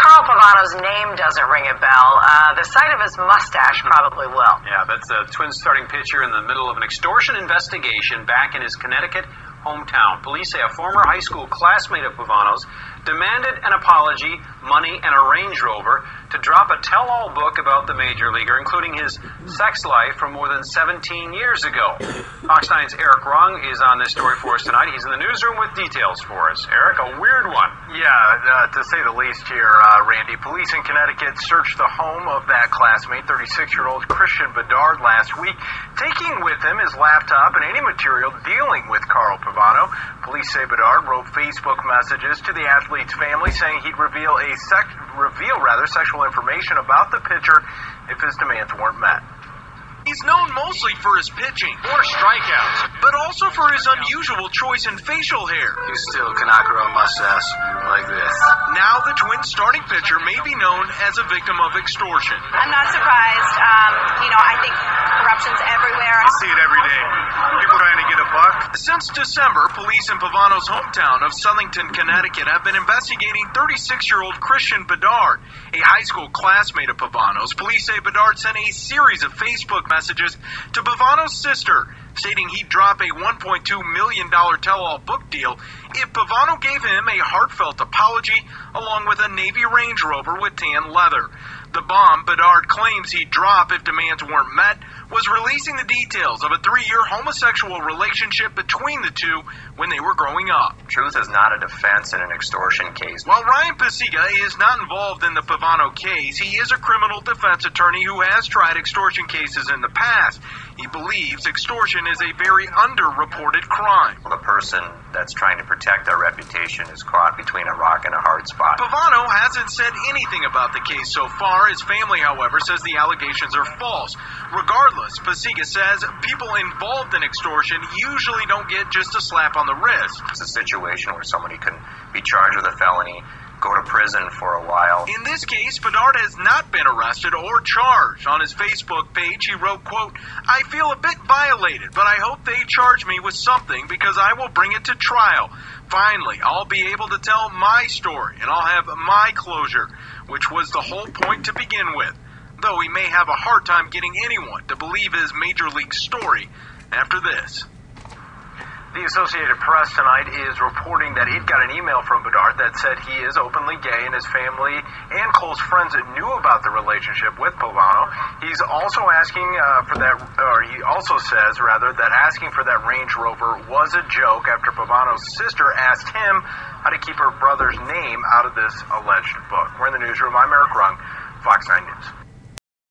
Carl Pavano's name doesn't ring a bell, the sight of his mustache probably will. Yeah, that's the Twins starting pitcher in the middle of an extortion investigation back in his Connecticut hometown. Police say a former high school classmate of Pavano's demanded an apology, money, and a Range Rover to drop a tell-all book about the major leaguer, including his sex life from more than 17 years ago. Fox 9's Eric Rung is on this story for us tonight. He's in the newsroom with details for us. Eric, a weird one. Yeah, to say the least here, Randy. Police in Connecticut searched the home of that classmate, 36-year-old Christian Bedard, last week, taking with him his laptop and any material dealing with Carl Pavano. Police say Bedard wrote Facebook messages to the athlete's family saying he'd reveal sexual information about the pitcher if his demands weren't met. He's known mostly for his pitching or strikeouts, but also for his unusual choice in facial hair. You still cannot grow a mustache like this. Now the Twins starting pitcher may be known as a victim of extortion. I'm not surprised. I think corruption's everywhere. I see it every day. People trying to get a buck. Since December, police in Pavano's hometown of Southington, Connecticut have been investigating 36-year-old Christian Bedard, a high school classmate of Pavano's. Police say Bedard sent a series of Facebook messages to Pavano's sister, stating he'd drop a $1.2 million tell-all book deal if Pavano gave him a heartfelt apology along with a Navy Range Rover with tan leather. The bomb Bedard claims he'd drop if demands weren't met was releasing the details of a 3-year homosexual relationship between the two when they were growing up. Truth is not a defense in an extortion case. While Ryan Pasiga is not involved in the Pavano case, he is a criminal defense attorney who has tried extortion cases in the past. He believes extortion is a very underreported crime. The person that's trying to protect their reputation is caught between a rock and a hard spot. Pavano hasn't said anything about the case so far. His family, however, says the allegations are false. Regardless, Pasiga says people involved in extortion usually don't get just a slap on the wrist. It's a situation where somebody can be charged with a felony, go to prison for a while. In this case, Bedard has not been arrested or charged. On his Facebook page, he wrote, quote, "I feel a bit violated, but I hope they charge me with something because I will bring it to trial. Finally, I'll be able to tell my story and I'll have my closure," which was the whole point to begin with, though he may have a hard time getting anyone to believe his major league story after this. The Associated Press tonight is reporting that it got an email from Bedard that said he is openly gay and his family and close friends knew about the relationship with Pavano. He's also asking he also says that asking for that Range Rover was a joke after Pavano's sister asked him how to keep her brother's name out of this alleged book. We're in the newsroom. I'm Eric Rung, Fox 9 News.